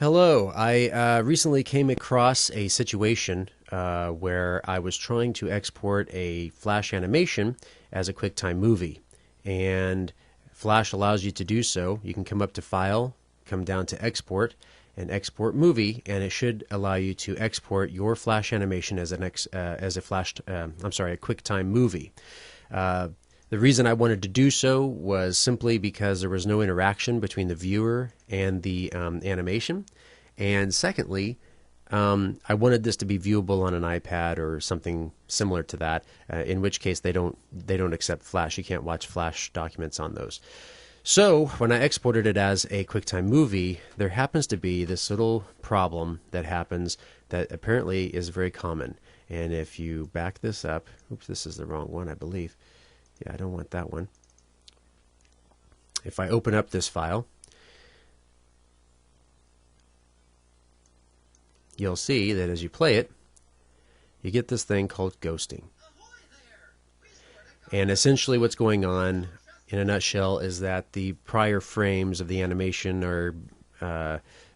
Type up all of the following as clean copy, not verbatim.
Hello. I recently came across a situation where I was trying to export a Flash animation as a QuickTime movie. And Flash allows you to do so. You can come up to File, come down to Export, and Export Movie, and it should allow you to export your Flash animation as a QuickTime movie. Uh, the reason I wanted to do so was simply because there was no interaction between the viewer and the animation. And secondly, I wanted this to be viewable on an iPad or something similar to that, in which case they don't accept Flash. You can't watch Flash documents on those. So when I exported it as a QuickTime movie, there happens to be this little problem that happens that apparently is very common. And if you back this up, oops, this is the wrong one, I believe. Yeah, I don't want that one. If I open up this file, you'll see that as you play it, you get this thing called ghosting. And essentially what's going on in a nutshell is that the prior frames of the animation are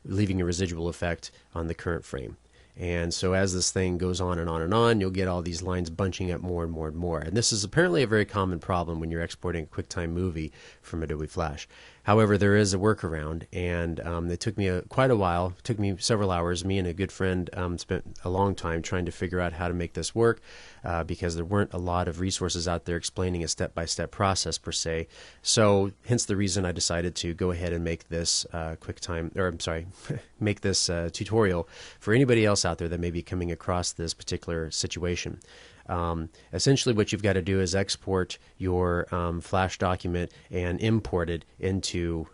leaving a residual effect on the current frame. And so as this thing goes on and on and on, you'll get all these lines bunching up more and more and more. And this is apparently a very common problem when you're exporting a QuickTime movie from Adobe Flash. However, there is a workaround, and it took me quite a while. It took me several hours. Me and a good friend spent a long time trying to figure out how to make this work because there weren't a lot of resources out there explaining a step-by-step process per se. So hence the reason I decided to go ahead and make this make this tutorial for anybody else out there that may be coming across this particular situation. Essentially what you've got to do is export your Flash document and import it into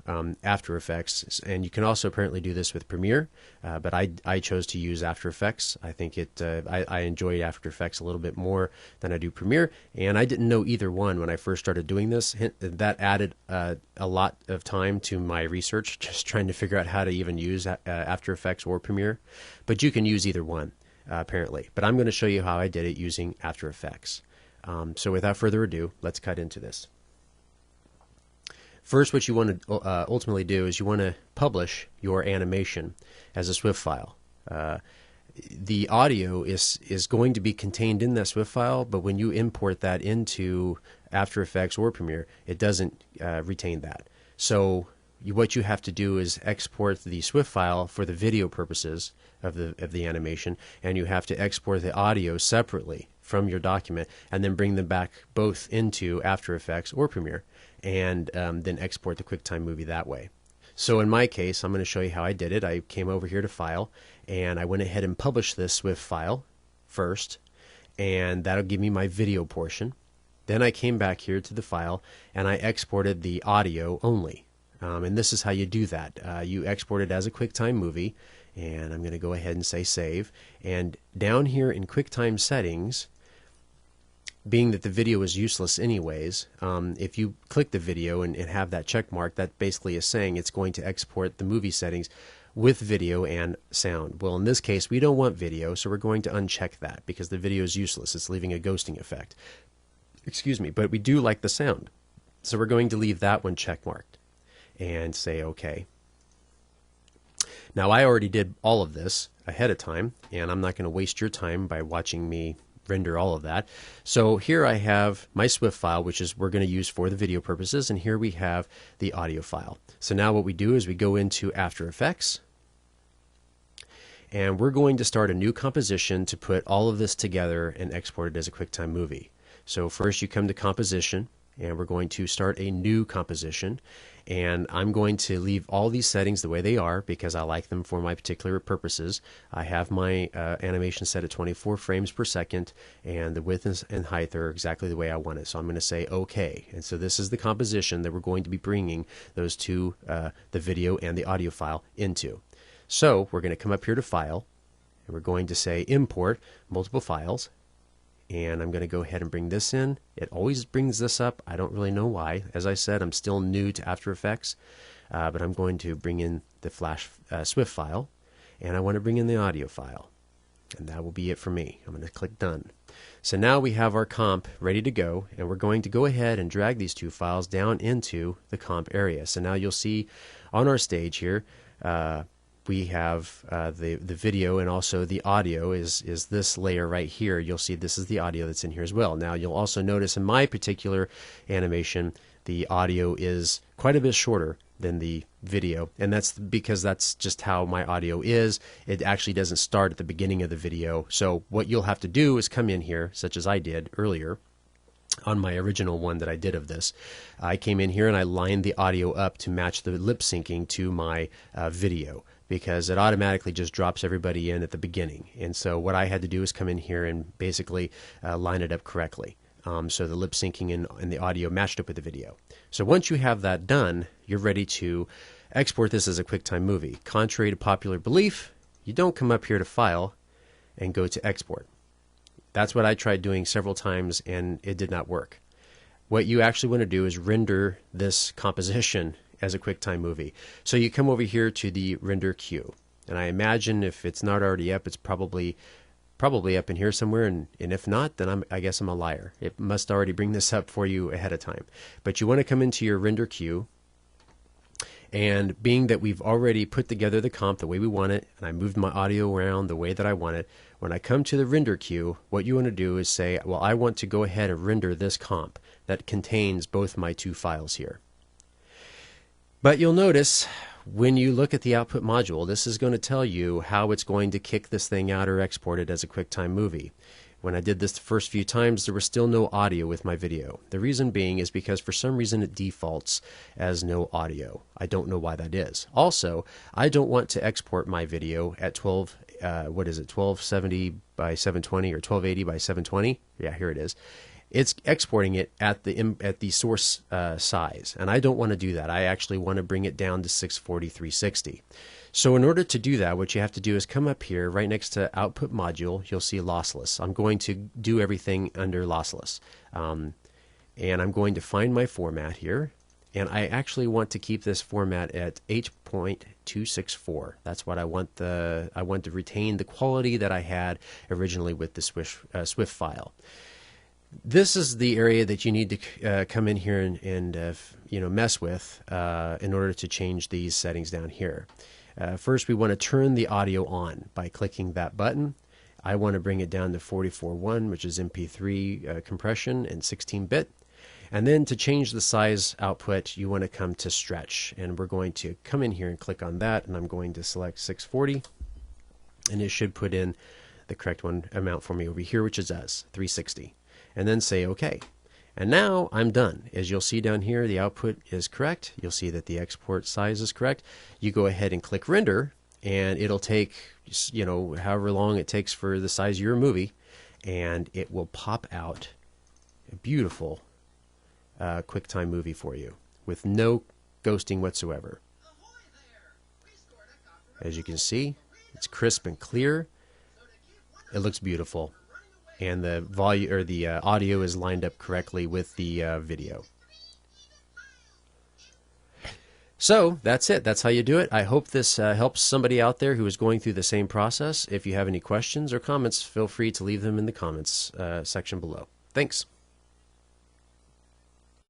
After Effects. And you can also apparently do this with Premiere, but I chose to use After Effects. I think I enjoy After Effects a little bit more than I do Premiere, and I didn't know either one when I first started doing this. That added a lot of time to my research, just trying to figure out how to even use After Effects or Premiere. But you can use either one. Apparently, but I'm going to show you how I did it using After Effects. So without further ado, let's cut into this. First, what you want to ultimately do is you want to publish your animation as a SWF file. The audio is going to be contained in that SWF file, but when you import that into After Effects or Premiere, it doesn't retain that. So what you have to do is export the SWF file for the video purposes of the animation, and you have to export the audio separately from your document and then bring them back both into After Effects or Premiere, and then export the QuickTime movie that way. So in my case, I'm going to show you how I did it. I came over here to File, and I went ahead and published this SWF file first, and that'll give me my video portion. Then I came back here to the file, and I exported the audio only. And this is how you do that. You export it as a QuickTime movie, and I'm going to go ahead and say Save. And down here in QuickTime Settings, being that the video is useless anyways, if you click the video and have that check mark, that basically is saying it's going to export the movie settings with video and sound. Well, in this case, we don't want video, so we're going to uncheck that because the video is useless. It's leaving a ghosting effect. Excuse me, but we do like the sound. So we're going to leave that one check marked and say OK. Now I already did all of this ahead of time, and I'm not going to waste your time by watching me render all of that. So here I have my SWF file, which is we're going to use for the video purposes, and here we have the audio file. So now what we do is we go into After Effects, and we're going to start a new composition to put all of this together and export it as a QuickTime movie. So first you come to Composition, and we're going to start a new composition, and I'm going to leave all these settings the way they are because I like them for my particular purposes. I have my animation set at 24 frames per second, and the width and height are exactly the way I want it. So I'm going to say OK, and so this is the composition that we're going to be bringing those two, the video and the audio file, into. So we're going to come up here to File, and we're going to say Import Multiple Files. And I'm going to go ahead and bring this in. It always brings this up. I don't really know why. As I said, I'm still new to After Effects, but I'm going to bring in the Flash SWF file, and I want to bring in the audio file. And that will be it for me. I'm going to click Done. So now we have our comp ready to go, and we're going to go ahead and drag these two files down into the comp area. So now you'll see on our stage here, we have the video, and also the audio is this layer right here. You'll see this is the audio that's in here as well. Now you'll also notice in my particular animation the audio is quite a bit shorter than the video, and that's because that's just how my audio is. It actually doesn't start at the beginning of the video. So what you'll have to do is come in here, such as I did earlier on my original one that I did of this. I came in here and I lined the audio up to match the lip syncing to my video, because it automatically just drops everybody in at the beginning. And so what I had to do is come in here and basically line it up correctly. So the lip syncing and the audio matched up with the video. So once you have that done, you're ready to export this as a QuickTime movie. Contrary to popular belief, you don't come up here to File and go to Export. That's what I tried doing several times and it did not work. What you actually want to do is render this composition as a QuickTime movie. So you come over here to the render queue, and I imagine if it's not already up, it's probably up in here somewhere, and if not, then I guess I'm a liar. It must already bring this up for you ahead of time. But you want to come into your render queue, and being that we've already put together the comp the way we want it, and I moved my audio around the way that I want it, when I come to the render queue, what you want to do is say, well, I want to go ahead and render this comp that contains both my two files here. But you'll notice when you look at the output module, this is going to tell you how it's going to kick this thing out or export it as a QuickTime movie. When I did this the first few times, there was still no audio with my video. The reason being is because for some reason it defaults as no audio. I don't know why that is. Also, I don't want to export my video at 1270 by 720 or 1280 by 720. Yeah, here it is. It's exporting it at the source size, and I don't want to do that. I actually want to bring it down to 640 360. So in order to do that, what you have to do is come up here right next to Output Module. You'll see Lossless. I'm going to do everything under Lossless, and I'm going to find my format here, and I actually want to keep this format at 8.264. That's what I want. I want to retain the quality that I had originally with the Swift file. This is the area that you need to come in here and mess with in order to change these settings down here. First, we want to turn the audio on by clicking that button. I want to bring it down to 44.1, which is MP3 compression and 16-bit. And then to change the size output, you want to come to Stretch, and we're going to come in here and click on that, and I'm going to select 640, and it should put in the correct amount for me over here, which is 360. And then say OK. And now I'm done. As you'll see down here, the output is correct. You'll see that the export size is correct. You go ahead and click render, and it'll take, however long it takes for the size of your movie, and it will pop out a beautiful QuickTime movie for you with no ghosting whatsoever. As you can see, it's crisp and clear. It looks beautiful. And the volume or the audio is lined up correctly with the video. So that's it. That's how you do it. I hope this helps somebody out there who is going through the same process. If you have any questions or comments, feel free to leave them in the comments section below. Thanks.